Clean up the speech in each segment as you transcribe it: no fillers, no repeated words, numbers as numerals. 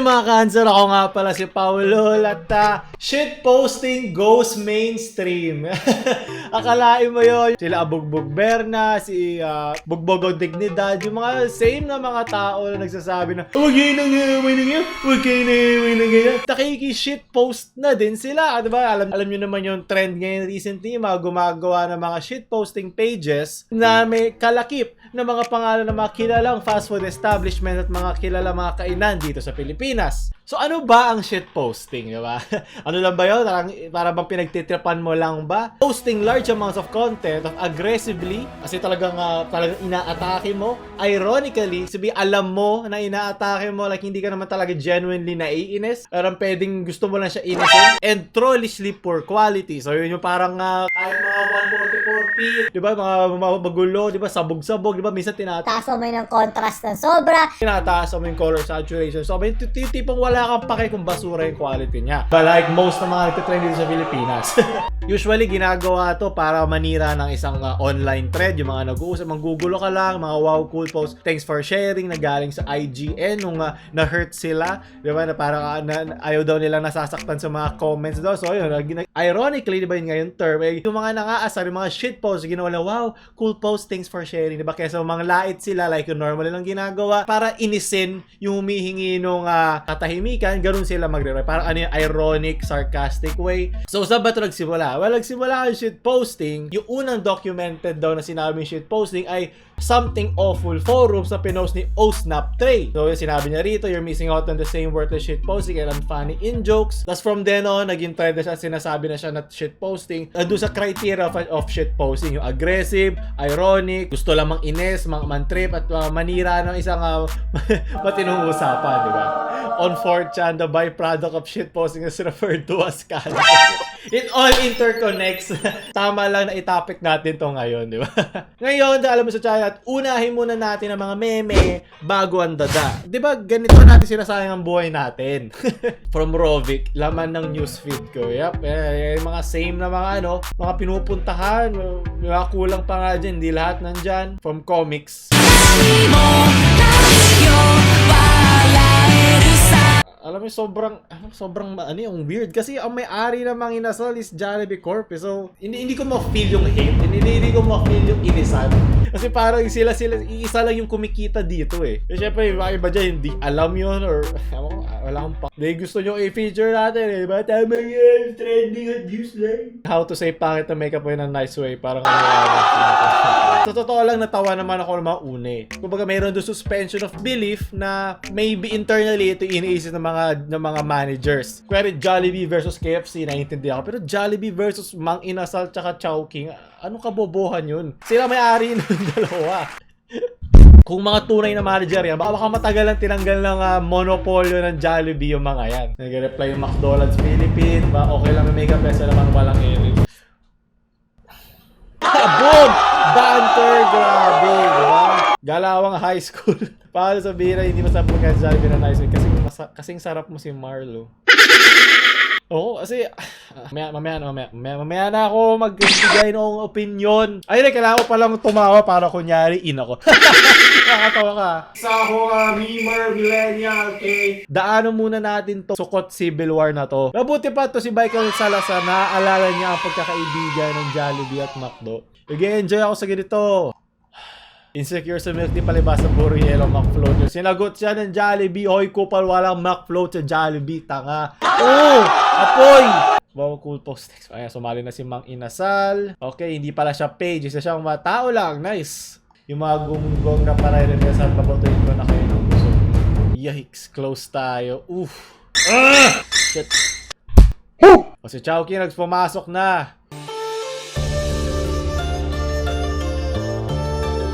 mga cancer? Ako nga pala si Paulo at shitposting goes mainstream. Akalain mo yun, sila Bugbog Berna, si Bugbog Dignidad, yung mga same na mga tao na nagsasabi na huwag kayo nang huwag kayo nang ganyan. Nakiki-shitpost na din sila, diba? Alam nyo naman yung trend ngayon recently, mga gumagawa ng mga shitposting pages na may kalakip na mga pangalan ng mga kilalang fast food establishment at mga kilalang mga kainan dito sa Pilipinas. So ano ba ang shitposting, diba? Ano lang ba yun? Para bang pinagtitripan mo lang ba? Posting large amounts of content aggressively, kasi talagang inaatake mo. Ironically, sabi alam mo na inaatake mo, like hindi ka naman talaga genuinely naiinis. Parang pwedeng gusto mo lang siya inisin. And trollishly poor quality. So yun yung parang kahit mga 144p, diba? Mga magulo, diba? Sabog-sabog, diba? Minsan taas mo ng contrast na sobra. Tinataas mo yung color saturation. So may tipong wala kang pake kung basura yung quality niya. But like most ng mga nagtitrend dito sa Pilipinas. Usually ginagawa to para manira ng isang online thread. Yung mga nag-uusap, manggugulo ka lang, mga wow cool post, thanks for sharing na galing sa IGN nung na-hurt sila. Diba? Na parang ayaw daw nilang nasasaktan sa mga comments daw. So yun, ironically, diba yun nga yung term, yung mga nangaasar, yung mga shit posts, ginawa na wow, cool post, thanks for sharing. Diba? Kaya sa mga lait sila, like yung normal lang ginagawa, para inisin yung humihingi nung katahimikan, ganun sila magre-reply. Parang ano yung ironic, sarcastic way. So saan ba ito nagsimula? Well, nagsimula ang shitposting. Yung unang documented daw na sinabing shitposting ay something awful forums na pinost ni Osnap3. So yung sinabi niya rito, you're missing out on the same worthless shitposting and unfunny in-jokes. Tapos from then on, naging trend na siya, sinasabi na siya na shitposting. Doon sa criteria of shitposting, yung aggressive, ironic, gusto lamang ines, man-trip, at manira ng isang matinong usapan, di ba? On 4chan, the byproduct of shitposting is referred to as scandal. It all interconnects. Tama lang na i-topic natin to ngayon, di ba? Ngayon, alam mo sa channel, at unahin muna natin ang mga meme bago ang dada. Di ba, ganito natin sinasayang ang buhay natin. From Rovic, laman ng newsfeed ko. Yep, mga same na mga mga pinupuntahan. Mga kulang pa nga dyan, hindi lahat nandyan. From comics. Alam mo, sobrang yung weird. Kasi ang may-ari ng mga inasal is Jollibee Corp. So, hindi ko ma-feel yung hate. Hindi ko ma-feel yung inisan. Kasi parang sila, isa lang yung kumikita dito eh. Kasi syempre, yung iba dyan, hindi alam yun or wala kang Dahil gusto nyo i-feature natin eh. Diba? Tama yan, trending at useless. How to say pangit na makeup mo in a nice way. Parang sa totoo lang, natawa naman ako ng mga une. Kumbaga, mayroon doon suspension of belief na maybe internally ito iniisip ng mga managers. Kaya Jollibee versus KFC, naiintindihan ako. Pero Jollibee versus Mang Inasal tsaka Chowking, anong kabobohan yun? Sila may-ari ng dalawa. Kung mga tunay na manager yan, baka matagal lang tinanggal ng monopolyo ng Jollibee yung mga yan. Nag-reply yung McDonald's Philippines, okay lang may makeup kasi naman walang edit. Boom! Banter! Grabe! Diba? Galawang high school. Paano sabihin na hindi masarap magkaya sa Jollibee na nice week? Kasing sarap mo si Marlo. Oo, kasi mamaya na ako magbigay ng opinion. Ayun, kailangan ko palang tumawa para kunyari ako. Nakakatawa ka. Sa ako memer, millennial, okay? Daanan muna natin to sukot civil war na to. Mabuti pa to si Michael Salazar, naaalala niya ang pagkakaibigan ng Jollibee at McDo. Nag-enjoy ako sa ganito. Insecure sa milk tea palibasa puro yellow McFloat. Yung sinagot siya ng Jollibee, hoy kupal, walang McFloat sa Jollibee, tanga. Oh! Apoy! Wow, cool post. Ayan, sumali na si Mang Inasal. Okay, hindi pala siya page. Isa siyang mga tao lang. Nice. Yung mga gunggong na parang Inasal, babatuin ko na kayo ng gusto. Yikes, close tayo. Oof. Shit. O si Chowking pumasok na.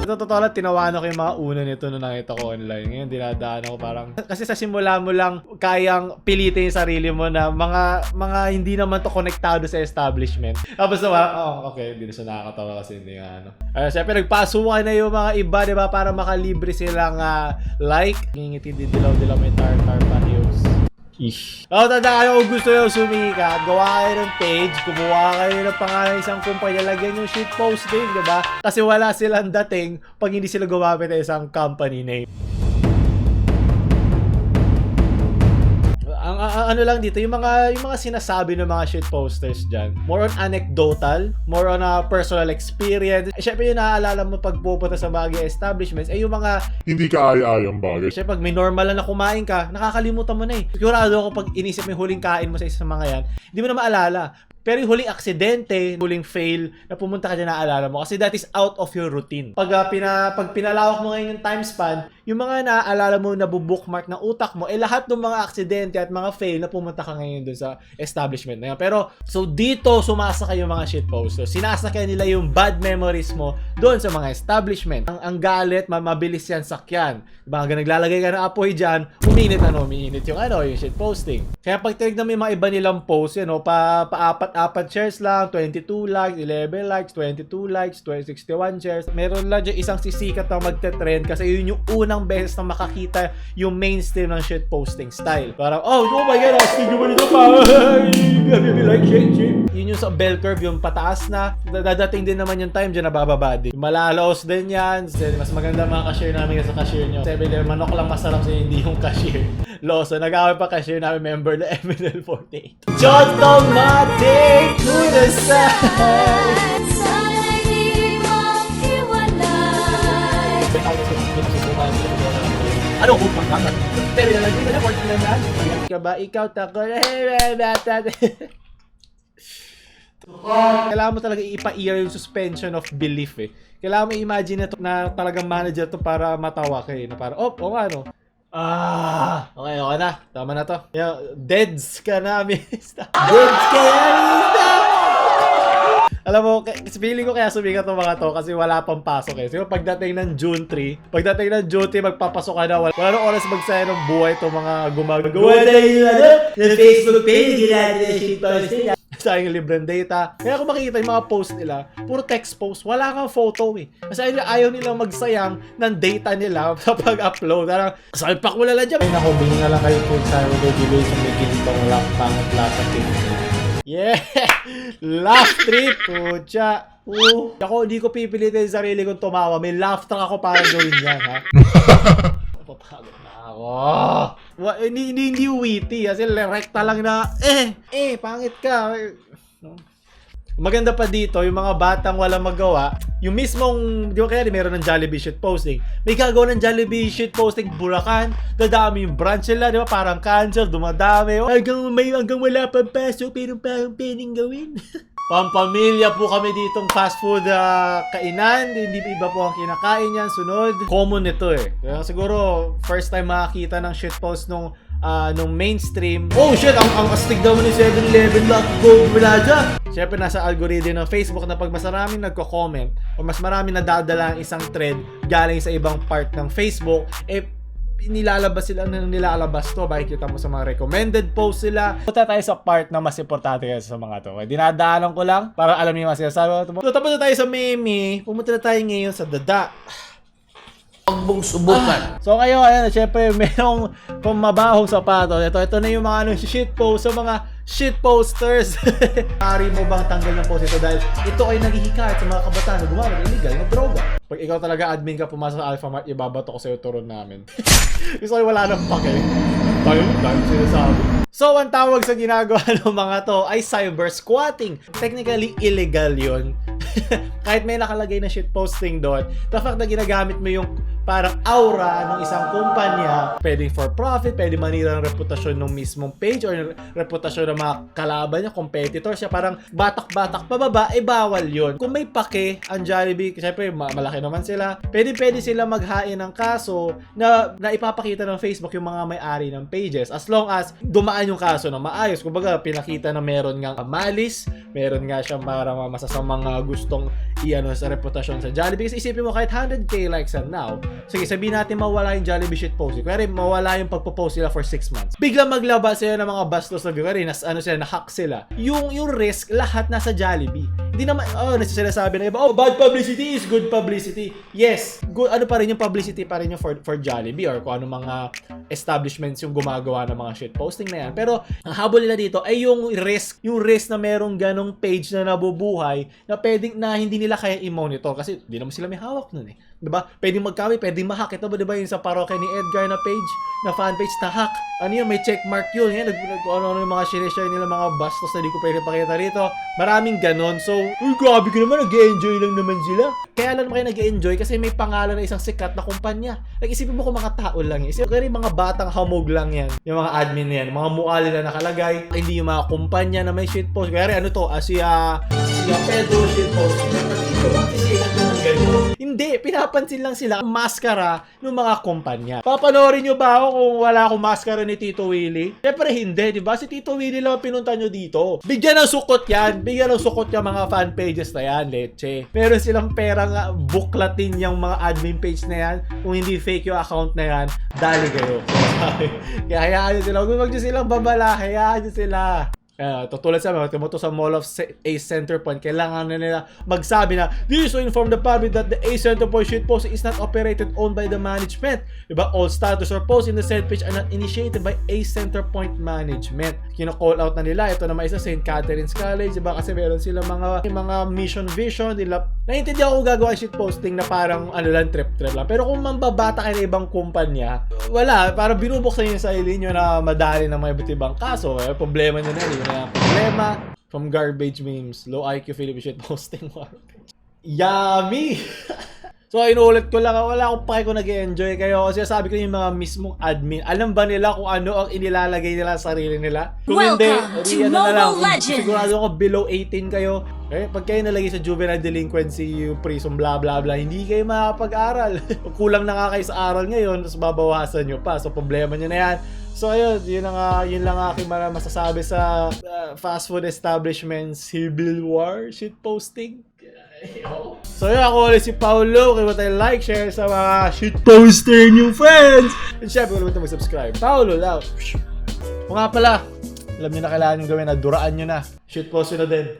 Ito totoo lang, tinawanan ko yung mga una nito nung nakita ko online. Ngayon, dinadaan ako parang... Kasi sa simula mo lang kayang pilitin yung sarili mo na mga hindi naman to konektado sa establishment. Tapos okay, hindi na siya nakakatawa kasi hindi nga siyempre, nagpasukan na yung mga iba, diba? Para makalibre silang like. Ngingiti dilaw-dilaw may tartar paniyos. Tanda kayo kung gusto nyo sumikat, gawa kayo ng page, kumuha kayo ng pangalan isang kumpanya, lagyan yung shitposting, diba? Kasi wala silang dating pag hindi sila gumamit ng isang company name. ano lang dito, yung mga sinasabi ng mga shit posters diyan. More on anecdotal, more on a personal experience. Syempre yung naaalala mo pag pupunta sa bagay establishments ay yung mga Hindi ka ay-ayang bagay. syempre pag may normal lang na kumain ka, nakakalimutan mo na eh. Sigurado ako pag inisip mo yung huling kain mo sa isa sa mga yan, hindi mo na maalala. Pero yung huling aksidente, huling fail, na pumunta ka dyan naaalala mo. Kasi that is out of your routine. Pag pinalawak mo ngayon yung time span, yung mga naaalala mo na bubookmark ng utak mo, lahat ng mga aksidente at mga fail na pumunta ka ngayon dun sa establishment na yan. Pero, so dito, sumasakay yung mga shitpost. So, sinasakay nila yung bad memories mo doon sa mga establishment. Ang galit, mabilis yan sakyan. Diba, hanggang naglalagay ka ng apoy dyan, uminit yung yung shitposting. Kaya pag tinignan mo yung mga iba nilang post, pa-apat shares lang, 22 likes, 11 likes, 22 likes, 61 shares. Meron lang dyan isang sisikat na magte-trend kasi yun yung unang beses na makakita yung mainstream ng shit posting style. Parang, oh my god, astig naman ito pa. Like, shit. Yun yung sa bell curve, yung pataas na. Dadating din naman yung time dyan na bababa din. Malalaos din yan. Mas maganda mga cashier namin sa cashier nyo. 7-Eleven, manok lang masarap sa hindi yung cashier. Loso, nag-away pa cashier namin member na MNL48. Automatic to the side. Ano kung pagkakat? Pero na lang, na work na lang. Ka ba ikaw tako? Kailangan mo talaga ipa-ear yung suspension of belief eh. Kailangan mo imagine na talagang manager to para matawa ka eh. Na para, ano? Okay na. Tama na to. Deads ka na, mister. Deads ka na, mister. Alam mo, feeling ko kaya sumikat ng mga to kasi wala pang pasok eh. So pagdating ng June 3, magpapasok ka na, wala nang oras magsaya ng buhay itong mga gumagawa na yung Facebook page, ginagawa na shit posting. Sayang libreng data. Kaya kung makikita yung mga post nila, puro text post, wala kang photo eh. Kasi ayaw nilang magsayang ng data nila sa pag-upload. Parang, salpak mo na lang dyan. Ay nako, bingin na lang kayo kung saan mo bibili sa may ginitong lang pangit lasa pin. Yeah! Laugh trip! Pucha! Ako, hindi ko pipilitin yung sarili kong tumawa. May laugh track ako para gawin yan, ha? Napapagod na ako. Hindi witty. Kasi rekta lang na, pangit ka. No? Maganda pa dito, yung mga batang walang magawa, yung mismong, di ba kaya meron ng Jollibee shit posting, may gagawa ng Jollibee shit posting Bulacan, dadami yung branch nila, di ba, parang cancel, dumadami, hanggang wala pang pasok, pero parang pwedeng gawin. Pampamilya po kami ditong fast food kainan, hindi iba po ang kinakain yan, sunod. Common ito eh. Kaya siguro, first time makakita ng shit post nung mainstream. Oh shit, ang astig naman ni 7-Eleven lang. Go, wala dyan. Siyempre nasa algorithm ng Facebook na pag mas maraming nagko-comment o mas maraming nadadala ang isang thread galing sa ibang part ng Facebook, nilalabas sila ng nilalabas to. Makikita mo sa mga recommended posts sila. Punta tayo sa part na mas importante sa mga to. Dinadaanan ko lang para alam niyo mas sinasabi. Tapos na tayo sa meme. Pumunta na tayo ngayon sa dada. Huwag subukan. So ngayon, ayan, syempre merong pamabahong sapatos. Ito na yung mga shit post sa mga shit posters. Maaari mo bang tanggal ng post ito dahil ito ay naghihikayat sa mga kabataan na gumamit ng illegal na droga. Pag ikaw talaga admin ka, pumasok sa Alphamart, ibabato ko sa'yo turon namin. Gusto ko wala nang pake. Tayo sinasabi. So, ang tawag sa ginagawa ng mga to ay cyber squatting. Technically, illegal yun. Kahit may nakalagay na shit posting doon, the fact na ginagamit mo yung parang aura ng isang kumpanya, pwedeng for profit, pwedeng manira ng reputasyon ng mismong page or reputasyon ng mga kalaban niya, competitors siya, parang batak-batak pababa, bawal yun. Kung may pake, ang Jollibee, syempre malaki naman sila, pwede sila maghain ng kaso na ipapakita ng Facebook yung mga may-ari ng pages as long as dumaan yung kaso na maayos. Kumbaga, pinakita na meron nga malis, meron nga siyang parang masasamang gustong sa reputasyon sa Jollibee. Kasi isipin mo, kahit 100k likes and now, sige, sabihin natin mawala yung Jollibee shit posting. Kaya rin, mawala yung pagpo-post sila for 6 months. Biglang maglabas sila ng mga bastos na kaya rin, na-hack sila. Yung risk, lahat nasa Jollibee. Hindi naman, sinasabi na iba, bad publicity is good publicity. Yes, good, ano pa rin yung publicity pa rin yung for Jollibee or kung ano mga establishments yung gumagawa ng mga shit posting na yan. Pero, ang habol nila dito ay yung risk na merong ganong page na nabubuhay na pwedeng na hindi nila kaya i-monitor kasi hindi naman sila may hawak nun eh. Diba? Pwedeng magkaway, pwedeng mahack. Ito ba diba yung sa parokya ni Edgar na page, na fanpage na hack? Ano yun? May checkmark yun. Yan, ano yung mga share nila, mga bastos na di ko pwede pakita rito. Maraming ganon. So, uy, grabe ko naman, nag-enjoy lang naman sila. Kaya alam naman kayo nag-enjoy kasi may pangalan na isang sikat na kumpanya. Nag-isipin mo kung mga tao lang yan. Isipin ko rin mga batang hamog lang yan. Yung mga admin na yan. Mga mukha nila nakalagay. Hindi yung mga kumpanya na may shitpost. Kaya rin, ano to? Si Pedro shitpost. Hindi, pinapansin lang sila ang maskara ng mga kumpanya. Papanoorin nyo ba ako kung wala akong maskara ni Tito Willie? Siyempre hindi, di ba? Si Tito Willie lang ang pinunta nyo dito. Bigyan ng sukot yan. Bigyan ng sukot yung mga fan pages na yan, leche. Meron silang perang buklatin yung mga admin page na yan. Kung hindi fake yung account na yan, dali kayo. Kaya hayaan nyo sila. Huwag nyo silang babala. Hayaan nyo sila. Tutulad sa mga tumuto sa Mall of Ace Center Point, kailangan na nila magsabi na this to inform the public that the Ace Center Point shitpost is not operated owned by the management. Diba? All status or posts in the said page are not initiated by Ace Center Point management. Kino-call out na nila. Ito naman isa St. Catherine's College, diba? Kasi meron sila mga mission vision nila. Naiintindihan ko gagawa shitposting na parang ano lang, trip lang. Pero kung mambabata kayo ng ibang kumpanya, wala, parang binubuksan yung sarili nyo na madali ng mga iba't ibang kaso. Problema nyo na yun. Problema from garbage memes, low IQ Philippine shitposting garbage. Yummy! So, inuulit ko lang, wala akong pake kung nag-enjoy kayo. Kasi sabi ko yung mga mismong admin, alam ba nila kung ano ang inilalagay nila sa sarili nila? Kung hindi, ano na lang, sigurado ako below 18 kayo. Eh, pag kayo nalagay sa juvenile delinquency, prison, blah blah blah, hindi kayo makapag-aral. Kulang na nga kayo sa aral ngayon, tapos babawasan nyo pa. So, problema nyo na yan. So, ayun, yun lang aking masasabi sa fast food establishments, Civil War, shitposting. So yun, ako ulit si Paulo. Kaya tayo like, share sa mga shitposter new friends. And syempre, kung naman mag-subscribe, Paulo Lau. O nga pala, alam nyo na kailangan nyo gawin na duraan nyo na. Shitposter na din.